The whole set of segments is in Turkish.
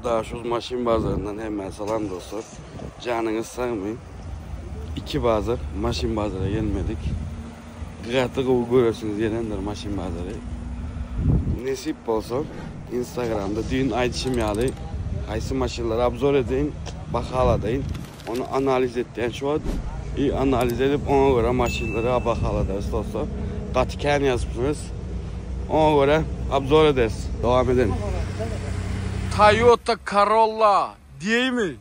Daha şu maşin bazarından hemen salam dostlar. Canınız sağmayın. İki bazar maşin bazara gelmedik. Gıratı kovu görürsünüz gelenler maşin bazarı. Nasip olsa Instagram'da düğün ayçım yağlı. Haysi maşinleri abzor edin, bakaladayın. Onu analiz ettiğin şu an iyi analiz edip ona göre maşinleri bakaladayız dostlar. Katiken yazmışsınız. Ona göre abzor ederiz. Devam edelim. Toyota Corolla değil mi?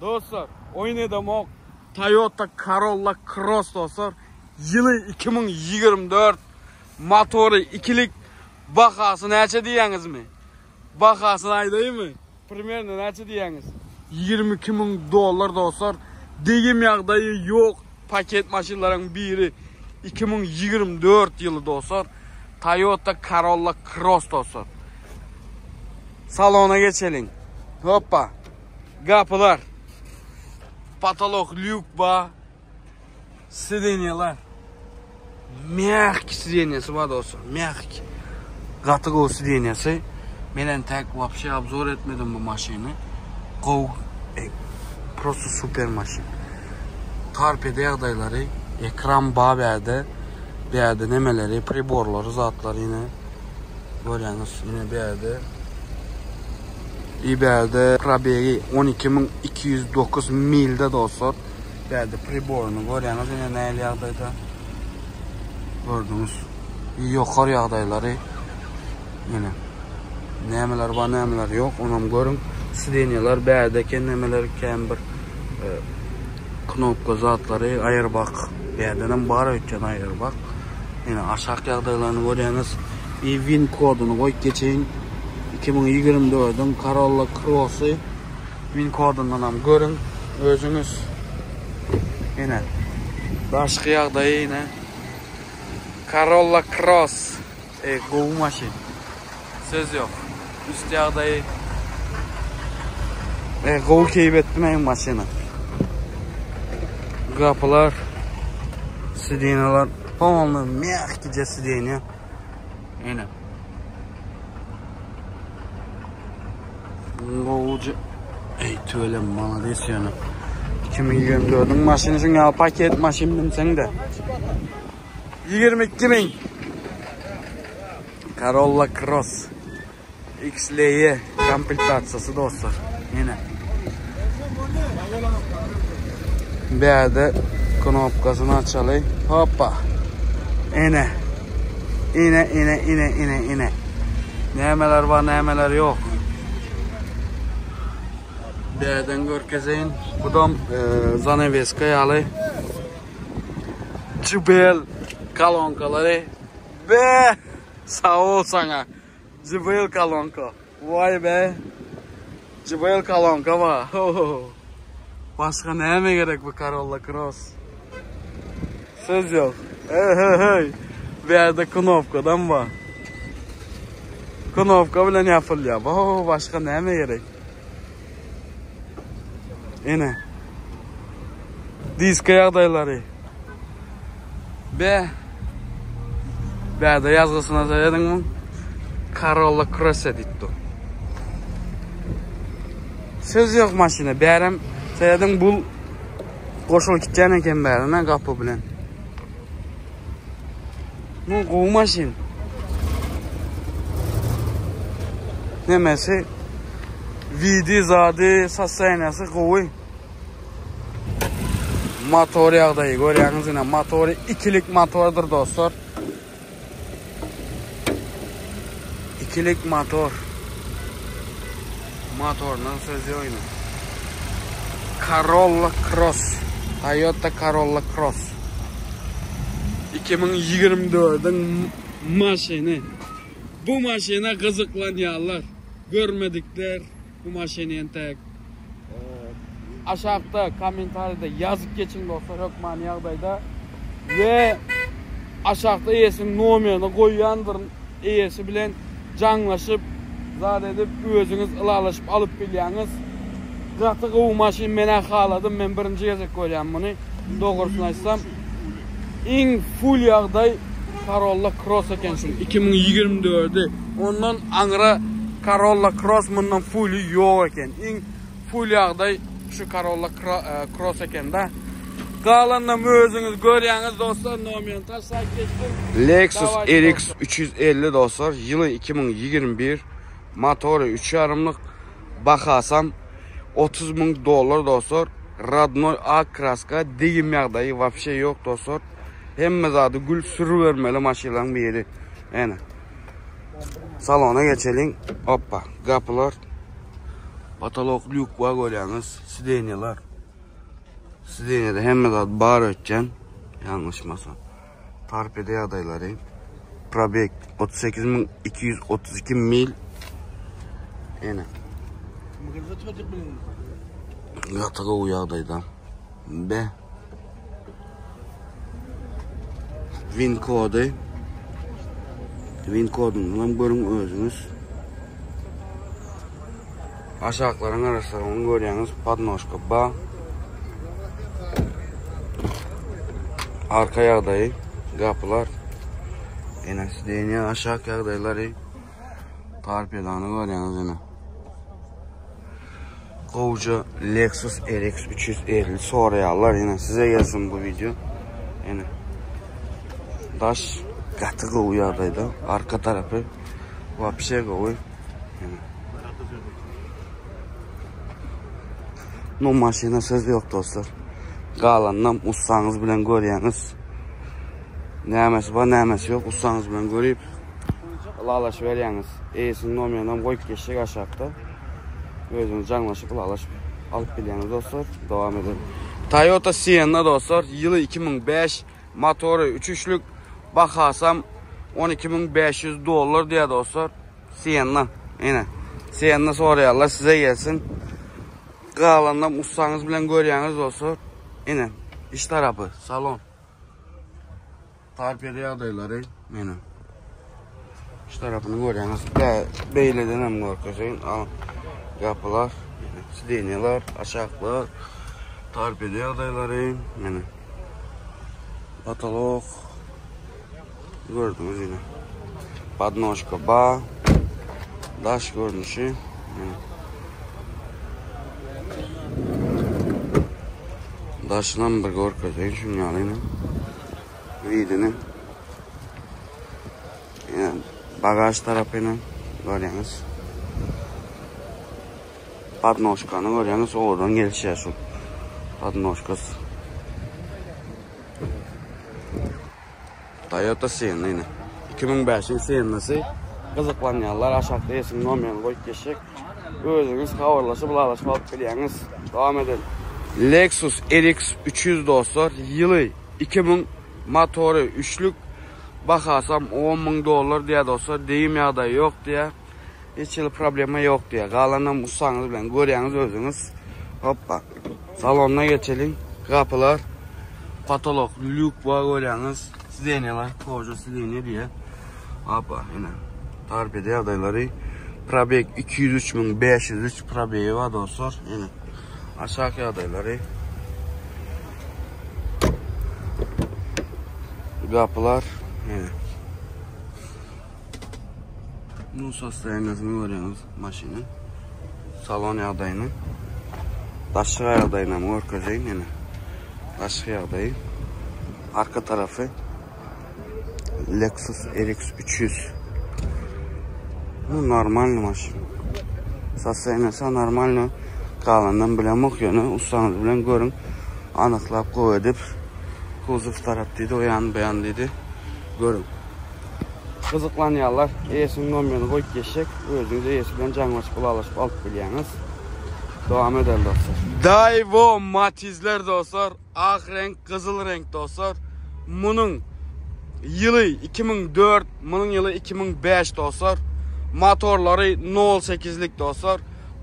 Dostlar oynadım o Toyota Corolla Cross dostlar. Yılı 2024 motoru ikilik bakası neçe diyeniz mi? Bakası ayda mı? Primerine neçe diyeniz? 22.000 dolar dostlar. Deyim yağdayı yok. Paket maşinlerin biri 2024 yılı dostlar. Toyota Corolla Cross dostlar. Salona geçelim. Hoppa. Kapılar. Patolog lük ba. Sidenyalar. Myak sidenyası var dostlar. Myak. Katık o sidenyası. Menen tek vapşe abzor etmedim bu maşini. Prosto süper maşin. Tarpede yağdayları. Ekran bağ bir yerde nemeleri, priborları, zatları yine. Görüyorsunuz yine bir yerde. İber'de probegi 12.209 milde dostlar. Ber'de priborunu görüyorsunuz yine neyli yağdayda. Gördünüz. Yukarı yağdayları. Yine. Nemeler var nemeler yok. Onu görün. Sidenyalar Ber'deki nemeler kember. Knopka zatları ayır bak. Ber'den bara ötken ayır bak. Yine aşağı yağdaylarını görüyorsunuz. Bir win kodunu koy geçeyim. 2024'ün Corolla Cross'u win kodundan görün özünüz. Yine başka yağdayı yine Corolla Cross kovu maşin. Söz yok. Üst yağdayı kovu keyif etmeyin maşini. Kapılar sidenalar tamamlı miyaktice sidenya. Yine Govucu töylem bana desyonu 2024'ün maşinisini al paket maşin sen de 22.000 Corolla Cross XL'ye kompletasyası dostlar yine bir yerde knopkasını açalım hoppa yine nemeler var nemeler yok. Değerden görkezeyin. Budam Zaneveska yalı. Cibel kalonkaları. Be sağ ol sana. Cibel kalonka. Vay be. Cibel kalonka var. Başka neye gerek bu Corolla Cross? Söz yok. Hey. Bir yerde knopkadan var. Knopka bile yapılıyor. Başka neye gerek? Yine disk yağdayları be de yazgısına söyledin mi? Corolla Cross editto. Söz yok maşine. Bärem söyledin bul koşul gideceğin eken bärine kapı bilen. Bu kovu maşin. Nemesi vidi zadı sasaynası kovu. Motor yağdayı görüyorsunuz yine motoru ikilik motordur dostlar. İkilik motor. Motorundan sözü oyunu. Corolla Cross. Toyota Corolla Cross. 2024'ün maşini. Bu maşine kızıklanıyorlar. Görmedikler bu maşinin tek. Aşağıda komentarda yazıp geçin dostlar Hökman yağdayda. Ve aşağıda eyesin numarını koyuyandırın. Eyesi bilen canlaşıp zat edip özünüz ılalaşıp alıp biliyorsunuz. Zaten bu maşin mene xaladım. Ben birinci yazık koyacağım bunu. Doğrusunu açsam. En full yağday Corolla Cross eken şu 2024'de. Ondan angra Corolla Cross bundan fully yo'q ekan. Eng full yağday şu Corolla Cross ekan da. Qalandan özünüz görýäňiz dostlar, nomen taşsak geçdim. Lexus RX 350 dostlar, yılı 2021, motoru 3.5'lık, bakasam $30.000 dostlar. Radnoy A kraska, degim yağdayı вообще yok dostlar. Hemme zadı gül sürü vermeli maşinanın bir yeri. Yani. Salona geçelim. Hoppa, kapılar. Patolog lük var görüyorsunuz. Sidenyalar. Sidenyada hemme zadı bar ötken. Yanlışmasam. Torpede adayları. Probek 38.232 mil. Yani. Yatağa uyağdaydı. B. Win kodu. Win kodunu görün özünüz. Aşağıların arasında görüyorsunuz. Podnoshka ba. Arka yağdayı. Kapılar. Yine sidenya aşağı yağdayları. Torpedanı görüyorsunuz yine. Kovucu Lexus RX 350 soruyorlar yine size gelsin bu video. Yine daş katı kovuyor arka tarafı вообще kovuyor. Bu maşina söz yok dostlar. Qalandan ustanız bilen görýäňiz. Nämesi var nämesi yok ustanız bilen görüp lalaş berýäňiz. Eýsini nomendan goýup geçecek aşağıda. Özünüz canlaşıp alıp bilýäňiz dostlar. Devam edelim. Toyota Sienna dostlar. Yılı 2005. Motoru 3.3'lük. Bakasam $12.500 diye dostlar. Sienna. Yine. Sienna soruyorlar size gelsin. Qalandan ustanız bilen görýäňiz dostlar. Yine. İç tarafı. Salon. Torpede adayları. Yine. İç tarafını görýäňiz. Beýleden hem görkezin. Kapılar, sidenyalar, aşağılar, torpede adayları, yani patolog, gördünüz yine, podnoshka ba, daş görünüşü, yani. Daşından bir görkezin, şunu yalayın, vidini, yani bagaj tarafını görüyorsunuz. Podnoshka'nı görüyorsunuz, oradan gelişiyor şu podnoshkası. Toyota Sienna yine. 2005'in Sienna'sı. Kızıklanyanlar aşağıda yesin nomen koyup geçecek. Özünüz kavarlaşıp bulaşıp alıp bilýäňiz. Devam edelim. Lexus RX 300 dostlar. Yılı 2000, motoru 3'lük. Bakasam $10.000 diye dostlar. Deyim yağda yok diye. Hiç yıl problemi yok diye. Qalandan ustanız bilen görýäňiz özünüz. Hoppa. Salonuna geçelim. Kapılar. Patolog lük var görýäňiz. Sidenyalar. Koca sidenya diye. Hoppa. Yine. Torpede adayları. Probek 203.503 probeği var dostlar. Yine. Aşağı adayları. Kapılar. Yine. Bu sosyalinizi görüyorsunuz maşinin. Salon yağdayını. Daşlı yağdayına mı görkezeyim yine. Daşlı yağdayı. Arka tarafı. Lexus RX 300. Bu normal maşin. Sosyalinizi normal. Qalandan bilen okuyunu. Ustanız bilen görün. Anıqlap koy edip. Kuzuf taraf dedi. O yan beyan dedi. Görün. Kızıklanyanlar, eýesinin nomerini koyup geçecek. Özünüz eýesi bilen canlaşıp bulaşıp alıp bilýäňiz. Devam edelim dostlar. Daewoo Matizler dostlar. Ak renk, kızıl renk dostlar. Bunun yılı 2004, bunun yılı 2005 dostlar. Motorları 0.8'lik dostlar.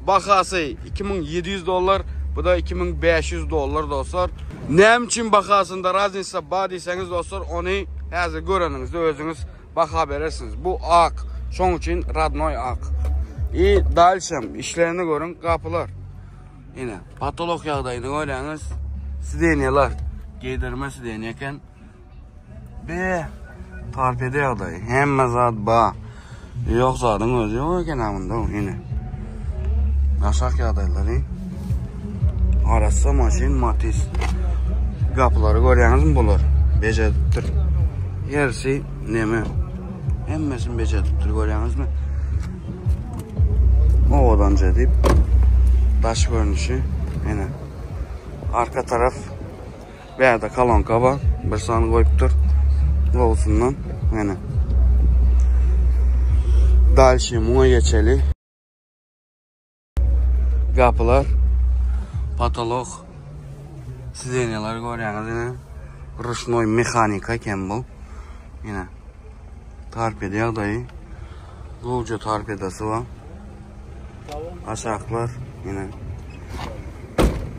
Bakası $2.700, bu da $2.500 dostlar. Näme için bakasında razniца bar diýseňiz dostlar, onu häzir göreningizde özünüz baka berersiniz. Bu ak. Şoň için Radnoy ak. Dalşam işlerini görün. Kapılar. Yine patolog yağdayını görüyorsunuz. Sidenyalar. Giydirme sidenyeken. B. Torpede yağdayı. Hemme zat ba. Yok zaten özü yok kenarında o yine. Aşağı yağdayları. Arası maşin Matiz. Kapıları görüyorsunuz mu bunlar? Becediptir. Yerisi neme? Hemmesin becediptir görüyorsunuz mu? Ovadan cedip. Taş görünüşü. Yine. Arka taraf. Veya da kalonka var. Bir sanı koyup dur. Olsundan. Yine. Dalşı muğa geçeli. Kapılar. Patolog. Sidenyalar görüyorsunuz yine. Ruşnoy mekanika eken bu. Yine. Torpeda yağdayı. Golca torpedası var. Aşağılar yine.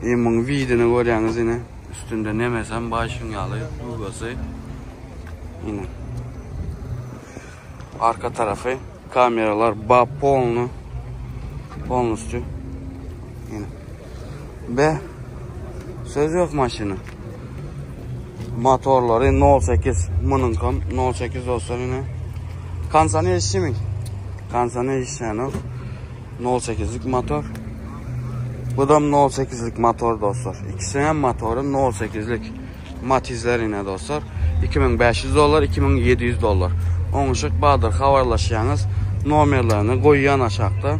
Bunun vidini görüyorsunuz yine. Üstünde nemesen başın yalı. Dugası. Yine. Arka tarafı. Kameralar polnustu. Yine. Ve söz yok maşını. Motorları 08 mınınkam 08 olsa yine. Kansanı eşi mi? Kansanı eşi yani. 08'lik motor. Bu da 08'lik motor dostlar. İkisinin motoru 08'lik Matizler yine dostlar. $2500, $2700. Onun için Bahadır havarlaşıyorsunuz. Numarlarını koyuyan aşağıda.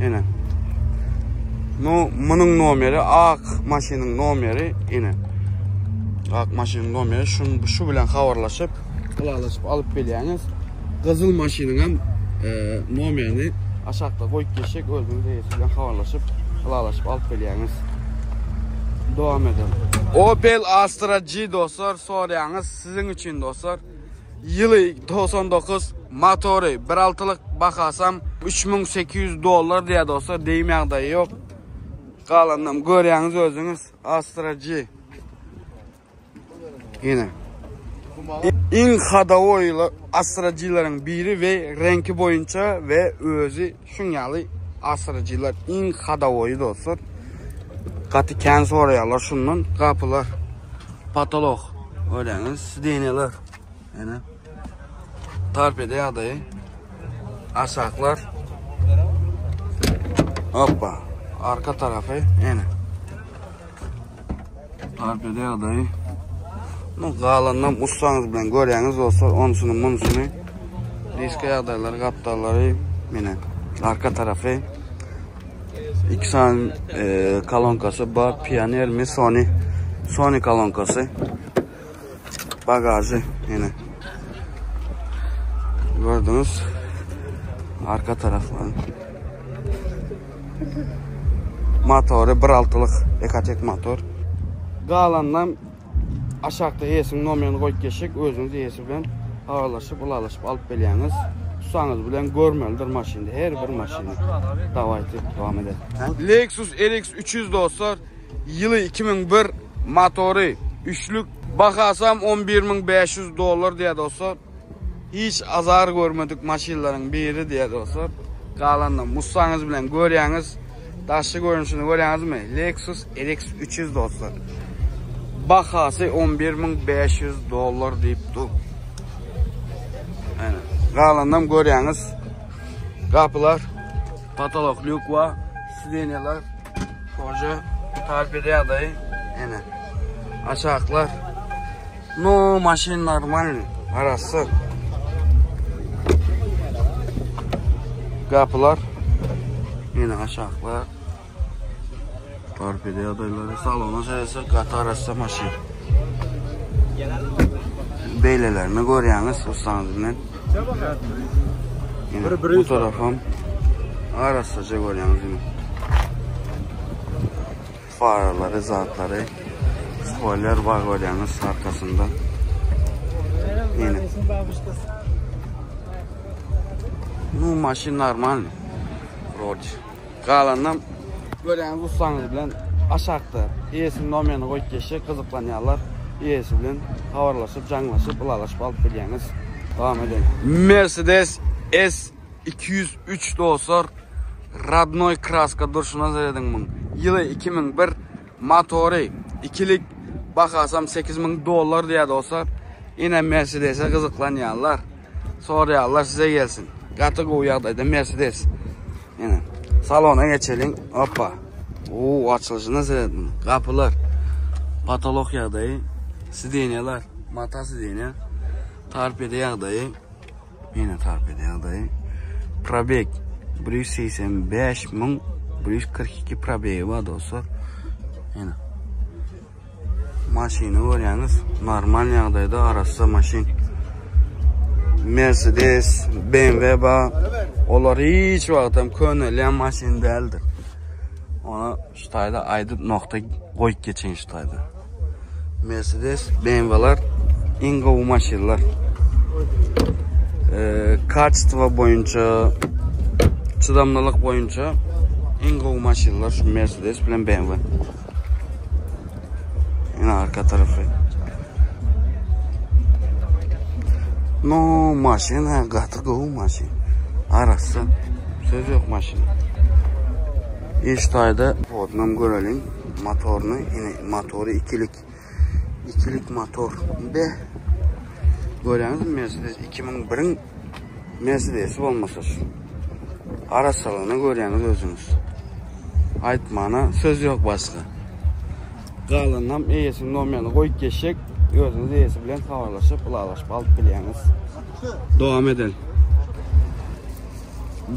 Yine. Bunun numeri ak maşinin numeri yine. Ak maşinin numeri şu bilen havarlaşıp alıp biliyorsunuz. Kızıl maşinin hem numarini aşağıda koyup geçecek. Özünüzde yesinden havarlaşıp alıp biliyorsunuz. Devam edelim. Opel Astra G dostlar soruyorsunuz sizin için dostlar. Yılı 99 motoru 1.6'lık bakasam $3800 diye dostlar deyim yağdayı yok. Kalandan görüyorsunuz özünüz Astra G. Yine. İn hadavoylu Astra G'lerin biri ve renki boyunca ve özü şunyalı Astra G'ler in hadavoyu dostlar. Katı kendi soruyorlar şundan kapılar. Patolog. Öyleniz sidenyalar. Yani. Torpeda yağdayı. Aşağılar. Hoppa. Arka tarafı. Yani. Torpeda yağdayı. Kalandan ustanız bilen görüyorsunuz dostlar. Onusunu munusunu. Diska yağdayları, kaptarları. Yine. Arka tarafı. 2 tane kalonkası var. Pioneer mi Sony kalonkası. Bagajı yine. Gördünüz. Arka tarafları. Motoru 1.6'lık Ekatek motor. Kalandan aşağıda yesin numaranı koyup geçecek. Özünüz yesi bilen havalaşıp alıp biliyorsunuz. Usanız bilen görmelidir maşinde. Her bir maşinde. Davaydı devam edelim. Lexus RX 300 dostlar. Yılı 2001 motoru. Üçlük bakasam $11.500 diye dostlar. Hiç azar görmedik maşinlerin biri diye dostlar. Kalandan Mustang'ınız bilen görüyorsunuz. Taşı görünüşünü görüyorsunuz mu? Lexus RX 300 dostlar. Bakası $11.500 deyip dur. Yani. Kalandan görüyorsunuz. Kapılar. Patolog lük var. Sidenyalar. Koca. Torpeda yağdayı. Yani. Aşağılar. Maşin normal. Arası. Kapılar. Yine aşağılar. Torpeda yağdayları. Salona sayısı katı arası maşin. Beylelerini görüyorsunuz ustanızla. Yine bu tarafım arasıca görüyorsunuz yine. Faraları, zatları, spoiler var görüyorsunuz arkasında. Yine. Bu maşin normal. Road. Kalandan görüyorsunuz ustanız bilen aşağıda iyesinin nomerini koyup geçecek kızıklanıyorlar. İyisi bilen havarlaşıp, canlaşıp, ılalaşıp alıp biliyorsunuz. Devam edelim. Mercedes S203 dostlar. Radnoy kraska duruşuna zeyledin bunu. Yılı 2001 motoru. İkilik bakasam $8.000 diye dostlar. Yine Mercedes'e kızıklanıyorlar. Soruyorlar size gelsin. Qattiq u yağdaydı Mercedes. Yani salona geçelim. Hoppa. Oo, açılışı nasıl edin? Kapılar. Patolog yağdayı. Sideniyalar. Mata sideniya. Torpeda yağdayı. Yine torpeda yağdayı. Probek 185.000 142 probegi var dostlar. Yine. Maşini görüyorsunuz. Normal yağdaydı. Arası maşin. Mercedes, BMW var. Onlar hiç vaktim könülen maşin değildir. Ona şutayda aydıp nokta koyup geçen şutayda. Mercedes, BMW'lar ingo bu maşinler. Kaçtıva boyunca, çıdamlılık boyunca ingo bu maşinler şu Mercedes bilen BMW. Yine arka tarafı. No maşin ha qatıq o maşin. Arası söz yok maşin. İştayda odnam görelim motorunu. Yine motoru ikilik motor. Be görüyorsunuz Mercedes 2001'in Mercedes'i olmasa şu. Arasalığını görüyorsunuz özünüz. Aytmana söz yok başka. Qalınam eyesinin olmayanı koyup geçecek. Özünüz eyesi bilen havarlaşıp, ılalaşıp alıp biliyiniz. Devam edelim.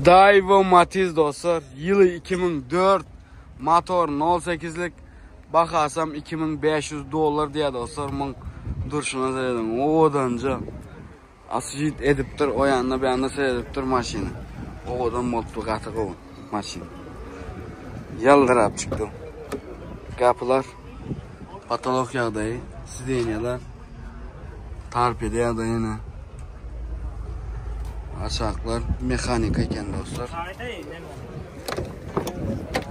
Daewoo Matiz dostlar. Yılı 2004. Motor 08'lik. Bakarsam $2500 diye dostlar. Bunun duruşuna seyredim. Odanca asıcıt ediptir. O yanına bir anda seyrediptir maşini. Odan mutlu qatık o maşin. Yaldırap çıktı. Kapılar. Patolog yağdayı. Sideniyalar. Torpeda yağda yine. Açaklar. Mekanika eken dostlar.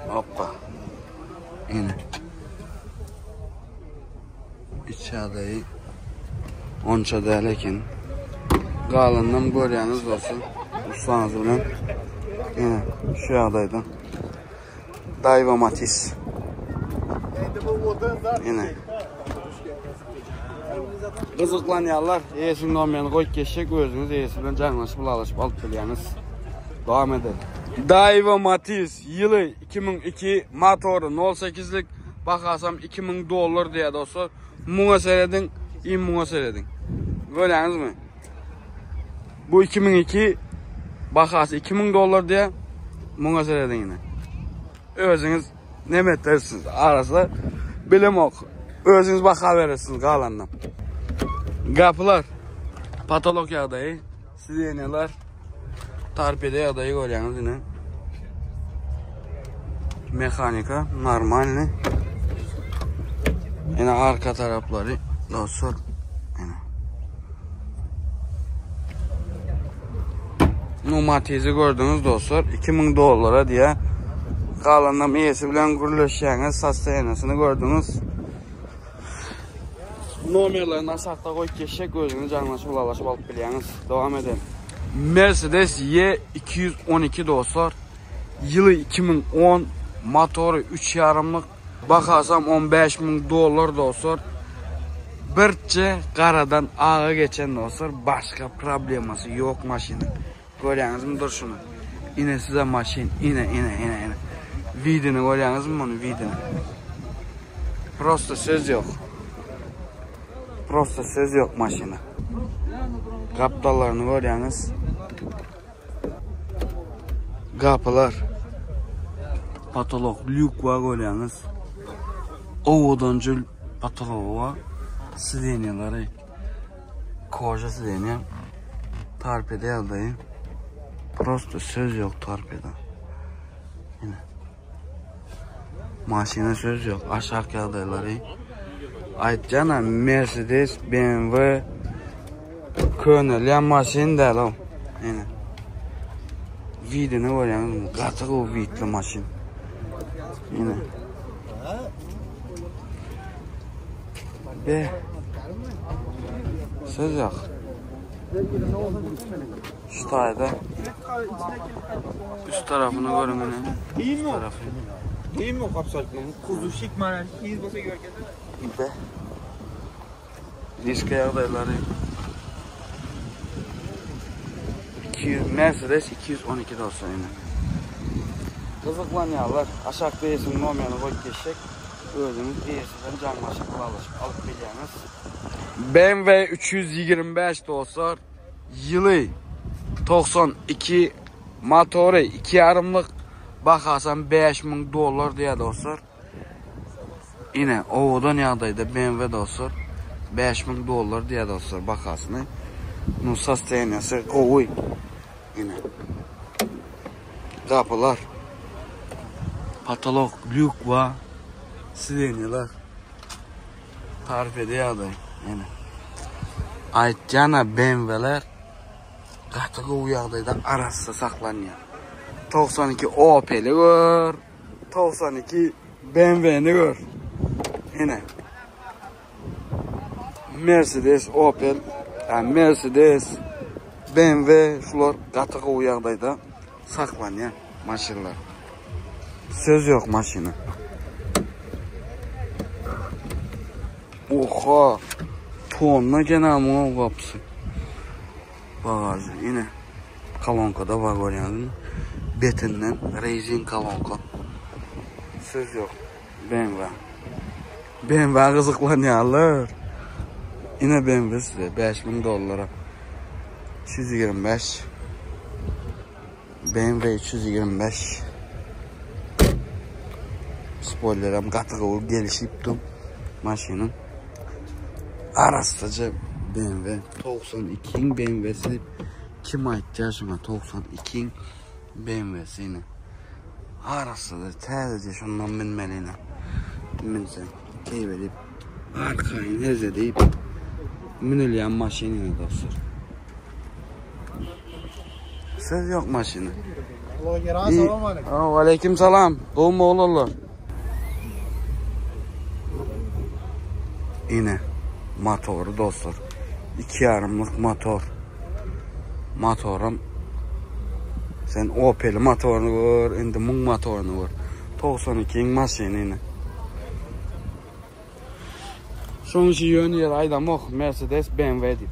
Hoppa. Yine. İç yağdayı. Onça değil eken. Qalından görüyorsunuz dostlar. Ustanız bilen. Yine şu yağdaydı. Daewoo Matiz. Yine. Qızıqlanyanlar, eyesinin olmayanı koyup geçecek, özünüz eyesinden canlaşıp, bulaşıp alıp biliyiniz. Devam edelim. Daewoo Matiz, yılı 2002, motoru 08'lik, bakarsam $2000 diye dostlar. Muna seyredin, muna seyredin. Görüyorsunuz mu? Bu 2002, bakarsa $2000 diye muna seyredin yine. Özünüz ne metersiniz arası bilim oku. Özünüz baka verirsiniz qalandan. Kapılar. Patolog yağdayı. Sideniyalar. Torpeda yağdayı görüyorsunuz yine. Mekanika. Normal. Yine arka tarafları. Dostlar. Yine. Numatezi gördünüz dostlar. $2000 diye. Qalandan iyisi bilen gürleşeceğiniz sastayanasını gördünüz. Numarlarını aşağıda koyup geçecek, özünü canlaşıp, bulaşıp alıp biliyiniz. Devam edelim. Mercedes Y212 dostlar. Yılı 2010. Motoru 3.5'lık. Bakarsam $15.000 dostlar. Birçe qaradan ağa geçen dostlar. Başka probleması yok maşinin. Görüyorsunuz mu? Dur şunu. Yine size maşin. Yine. Videonu görüyorsunuz mu bunu? Videonu. Prosta söz yok. Prosta söz yok maşini. Kaptallarını görüyorsunuz. Kapılar. Patolog lük var görüyorsunuz. Ovodancıl patolog var. Sideniyaları. Koja sideniya. Torpeda yağdayı. Prosta söz yok torpeda. Yine. Maşine söz yok. Aşağı yağdayları. Aytcana Mercedes, BMW, könülen maşin değil o. Yine. Videonu görüyorsunuz. Qatık o vidli maşin. Yine. Be. Söz yok. Şu tayda. Üst tarafını görün yine. İyi mi? İyi mi o kapsaltmanın? Kuzu şık manen. İyi olsa görkede. Be. Disk yağdayları. Mercedes 212 dostlar yine. Kızıklanıyorlar. Aşağıda yesin nomerini koyup geçecek. Özünüz iyisinden canlaşıp alıp biliyiniz. BMW 325 dostlar. Yılı 92, motoru 2,5'lık. Bakarsan $5,000 diye dostlar. Yine ovadan yağdaydı BMW dostlar. $5,000 diye dostlar bakarsın. Ну, состояние kovuy. Yine. Kapılar. Patolog, lük var. Silenyalar. Tarif ediyor da. Yine. Aytcana BMW'ler qatığı uyaqdaydı arasında saklanıyor. 92 Opel'i gör. 92 BMW'ni gör. Yine. Mercedes, Opel, yani Mercedes, BMW şular qatığı uyaqdaydı saklanıyor maşinlar. Söz yok maşını. Oha. Tonla genel kapısı. Bagajı yine. Kalonkada var görüyorsunuz. Betinden rezin kalonka. Söz yok. BMW kızıklanıyorlar. Yine BMW size $5,000. 325. BMW 325. Spoilerim qatığı gelişiptim maşının. Arastıcı BMW 92'nin BMW'si kim aytdı yaşıma 92'nin BMW'si yine. Arastıcı tezce şundan binmeliyine. Binsen keyvelip arkayın heze deyip minilyen maşinine dostlar. Söz yok maşını. Aleyküm selam. Doğum oğullar. Yine motoru dostlar. 2,5'lık motor. Motorum. Sen Opel motorunu gör, indi Mung motorunu gör. 92'nin maşini yine. Sonuncu yönü yer aydan yok. Mercedes, BMW deyip.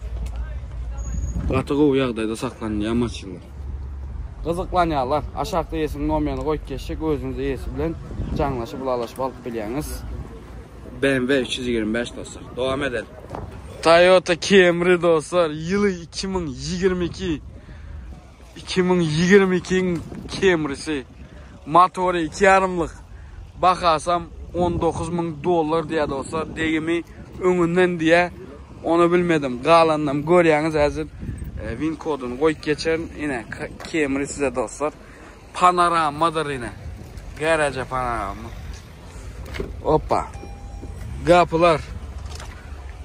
Qatığı uyaqdaydı saklanıyor maşinler. Kızıklanıyorlar. Aşağıda yesin nomerini koyup geçecek. Özünüzde yesi bilen canlaşıp bulaşıp alıp biliyiniz. BMW 325 dostlar. Devam edelim. Toyota Camry dostlar. Yılı 2022. 2022'nin Camry'si. Motoru 2,5'lık. Bakarsam $19,000 diye dostlar. Deyimi önünden diye onu bilmedim. Qalandan görüyorsunuz hazır. Win kodunu koyup geçerin. Yine Camry size dostlar. Panoramadır yine. Garaja panorama. Hoppa. Kapılar.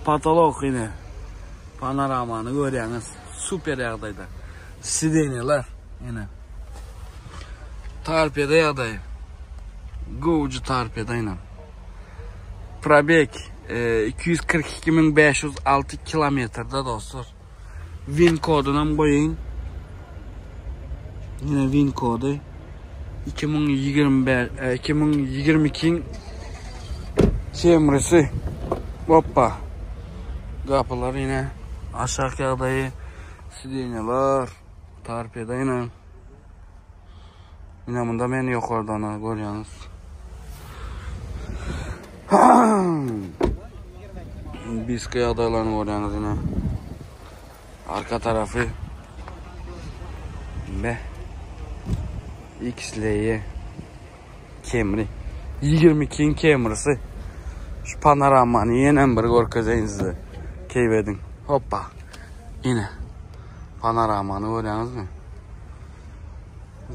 Patolog yine. Panoramanı görüyorsunuz. Süper yağdaydı. Sidenyalar yine. Tarpeda yağdayı. Govucu tarpeda yine. Probek 242.506 kilometrede dostlar. Win koduna koyayım. Yine win kodu 2022'nin Camry'si. Hoppa. Kapılar yine aşağı yağdayı. Sidenyalar. Tarpeda yine. Yine bunda meni yok oradan görüyorsunuz. Biskı yağdaylarını görüyorsunuz yine. Arka tarafı ve XL'ye Camry 22'nin Camry'si. Şu panoramanı yenen bir görkezeyim size. Keyvedin. Hoppa. Yine panoramanı görüyorsunuz mu?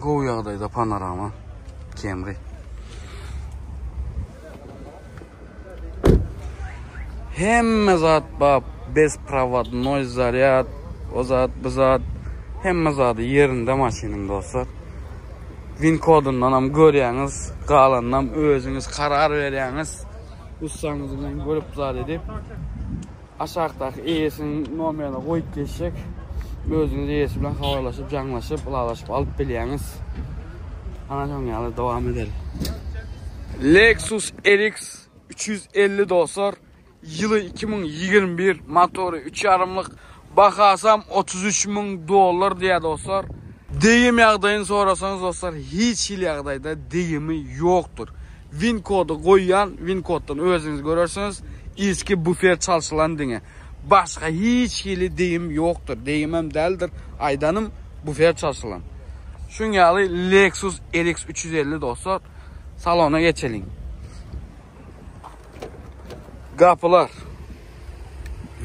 Gov yağdaydı panorama Camry. Hem zat bab besprovодной заряд, o zat bu zat hem zatı yerinde maşinin dostlar. Win kodundan ham görüyorsunuz, qalandan özünüz karar veriyorsunuz. Ustanızı bilen görüp zat edip aşağıdaki ES'nin nomerini koyup geçecek. Özünüz ES bilen havalaşıp, canlaşıp, ulalaşıp alıp biliyorsunuz. Anacığım yalı devam edelim. Lexus RX 350 dostlar. Yılı 2021, motoru 3,5'lık, Bakasam 33.000 dolar diye dostlar. Deyim yağdayını sorasanız dostlar, hiç il yağdayda deyimi yoktur. Win kodu koyan, win koddan özünüz görürsünüz. Eski bufer çalışılan dine. Başka hiç ili deyim yoktur. Deyimem deldir. Aydanım bufer çalışılan. Şunyalı Lexus RX 350 dostlar. Salona geçelim. Kapılar.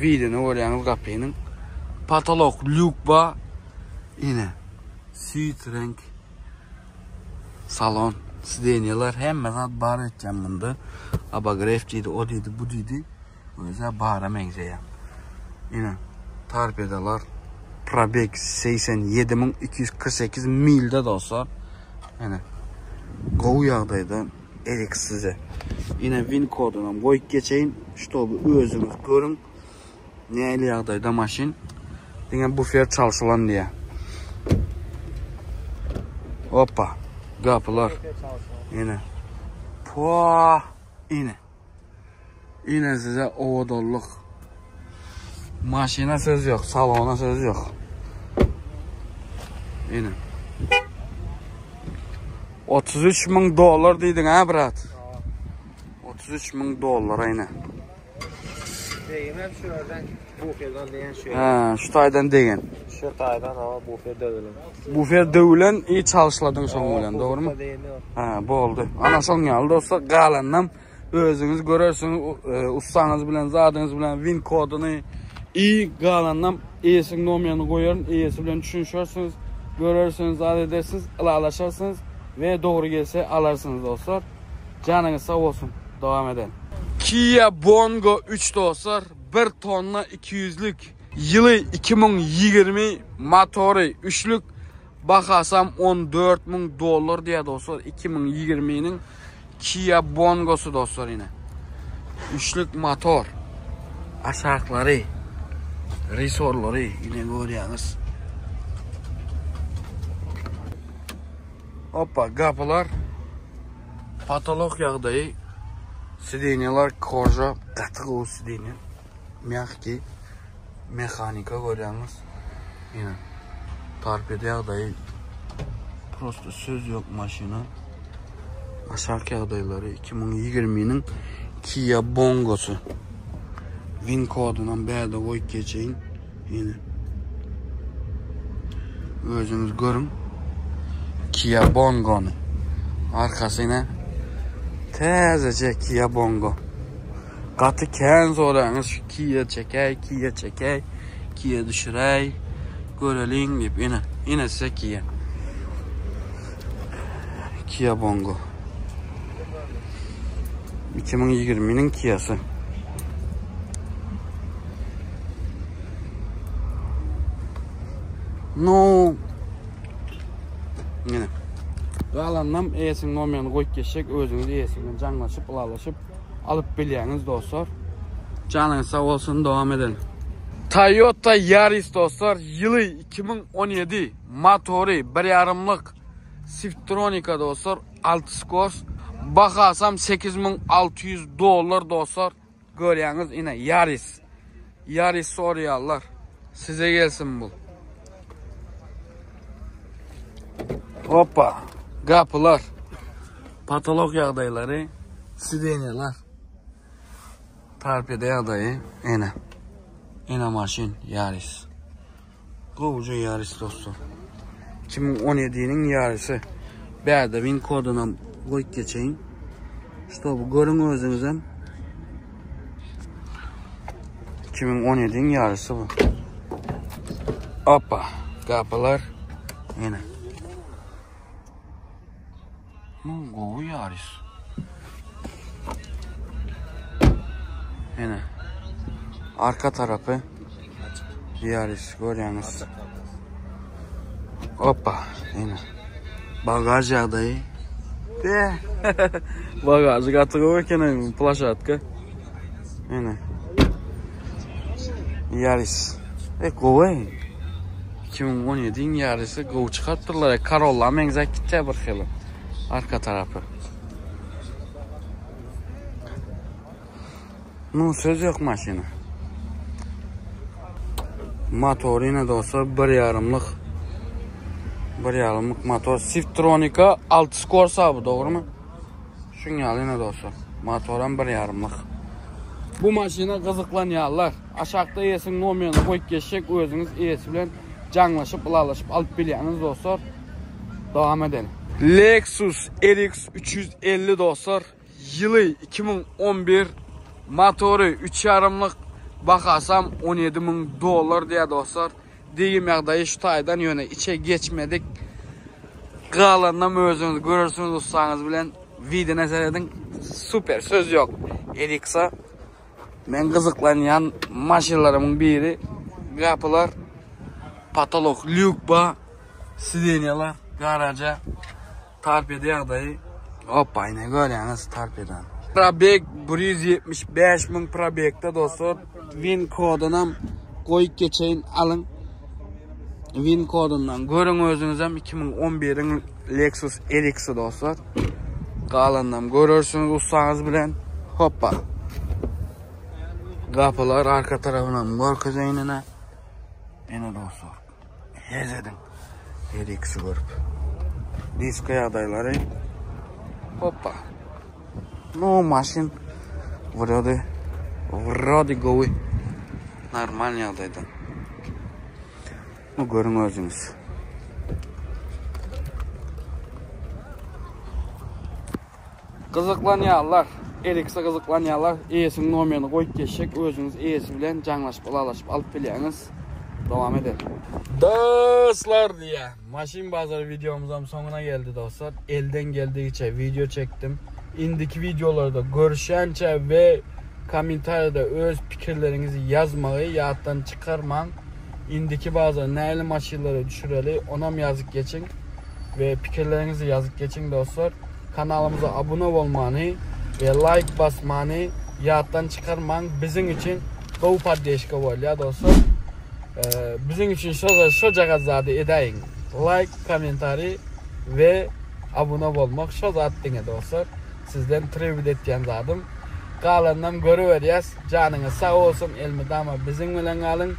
Videonu görüyorsunuz kapının. Patolog, lükba. Yine. Süt renk. Salon. Sideniyalar hemen bar edeceğim bunda. Abagrev dedi, o dedi, bu dedi. O yüzden bara mengzeye. Yine. Torpedalar. Probeg 87.248 milde dostlar. Yani. Qoğu yağdaydı. Erik size. Yine win kodundan koyup geçeyim. Ştobu özünüz görün. Neyli yağdaydı maşin. Yine bufer çalışılan diye. Hoppa. Kapılar. Yine. Puaa. Yine. Yine size ovadolluk. Maşina söz yok. Salona söz yok. Yine. 33.000 dolar dedin ha brat? 33.000 dolar aynen. Deyim hep şuradan buferdan diyen şey. Ha, şu taydan degen. Şu taydan ama bufer dövülen. Bufer dövülen iyi çalışladın son ölen, doğru mu? Ha, bu oldu. Ana son geldi dostlar, qalandan özünüz görürsünüz, ustanız bilen, zadınız bilen win kodunu iyi qalandan iyisinin nomerini koyarın, iyisi bilen düşünüşürsünüz, görürsünüz, zad edersiniz, alaşarsınız ve doğru gelse alarsınız dostlar. Canınız sağ olsun. Devam edelim. Kia Bongo 3 dostlar. 1 tonna 200'lük. Yılı 2020 motoru 3'lük. Bakasam 14.000 dolar diye dostlar. 2020'nin Kia Bongo'su dostlar yine. 3'lük motor. Aşağıları. Resorları yine görüyorsunuz. Hoppa kapılar. Patolog yağdayı. Sideniyalar korja. Katık o sideniya. Miyakki. Mekanika görüyorsunuz. Yine. Torpeda yağdayı. Prosto söz yok maşina. Aşağı yağdayları 2020'nin Kia Bongo'su. Win kodundan berde koyup geçeyim. Yine. Özünüz görün. Kia Bongo'nu. Arkasına tezece Kia Bongo. Katı kendi soranız Kia çekey, Kia çekey, Kia düşürey. Görelim deyip yine size Kia. Kia Bongo. 2020'nin Kia'sı. No. Yine. Qalandan esin nomerini koyup geçecek, özünüz esinle canlaşıp, ılalaşıp alıp biliyeniz dostlar. Canınız sağ olsun, devam edelim. Toyota Yaris dostlar, yılı 2017, motoru 1.5'lık Siftronica dostlar, 6 skos. Bakasam 8.600 dolar dostlar. Görüyorsunuz yine Yaris. Yaris soruyorlar. Size gelsin bu. Hoppa. Kapılar. Patolog yağdayları. Sideniyalar. Torpeda yağdayı. Yine maşin Yaris. Kovucu Yaris dostlar. 2017'nin Yaris'i. Berde win koduna koyup geçeyim. İşte bu görün özünüzden. 2017'nin Yaris'i bu. Hoppa. Kapılar. Yine. Kovu Yaris. Yine. Arka tarafı Yaris görüyorsunuz. Hoppa. Yine. Bagaj yağdayı. Bagajı katırırken plaşatka. Yine. Yaris. Kovu. 2017'nin Yaris'i kovu çıkarttırlar. Karolla mengzak gitti bir xili. Arka tarafı. No söz yok maşina. Motor yine de olsa 1,5'lık motor. Siftronica 6 Corsa bu, doğru mu? Şunyalı yine de olsa. Motoran 1,5'lık. Bu maşina kızıklanıyorlar. Aşağıda esin nomerini koyup geçecek. Özünüz esi bilen canlaşıp, ılalaşıp alıp biliyorsunuz dostlar. Devam edelim. Lexus RX 350 dostlar. Yılı 2011. Motoru 3,5'lık. Bakarsam $17.000 diye dostlar. Deyim yağdayı şu taydan yöne içe geçmedik. Qalandan özünüz görürsünüz ustanız bilen video seyredin. Süper, söz yok. RX'a ben kızıklayan maşinlarımın biri. Kapılar patolog, lükba, sidenyalar, garaja, torpeda yağdayı. Hoppa yine görüyorsunuz torpedan. Probek 175.000 probekte dostlar. Win kodundan koyup geçeyin, alın. Win kodundan görün özünüz hem 2011'in Lexus RX'i dostlar. Qalandan görürsünüz ustanız bilen. Hoppa. Kapılar arka tarafından marka zeynine. Yine dostlar. Hezedin. RX'i görüp. Disko adayları. Hoppa. No maşin. Vroди govi. Normal yağdaydan. Bu görün özünüz. Kızıklanıyorlar. RX'e kızıklanıyorlar. E'sinin nomerini koyup geçecek. Özünüz E'si bilen canlaşıp, ılalaşıp alıp biliyorsunuz. Devam edelim. Dostlar diye. Maşin bazarı videomuzun sonuna geldi dostlar. Elden geldiğince video çektim. İndiki videolarda görüşence ve komentarda öz fikirlerinizi yazmayı yahuttan çıkarman. İndiki bazı neyli maşinleri düşüreli onam yazıp geçin ve fikirlerinizi yazıp geçin dostlar. Kanalımıza abone olmanı ve like basmanı yahuttan çıkarman bizim için bu paylaşık var ya dostlar. Bizim için şu cagazade edeyin. Like, komentari ve abone olmak şu zaten dostlar. Sizden tribüt etken zadım. Qalandan görüveriyaz. Canınız sağ olsun, elmidama bizim bilen alın.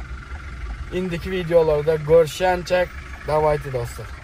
İndiki videolarda görüşençek. Davaytı dostlar.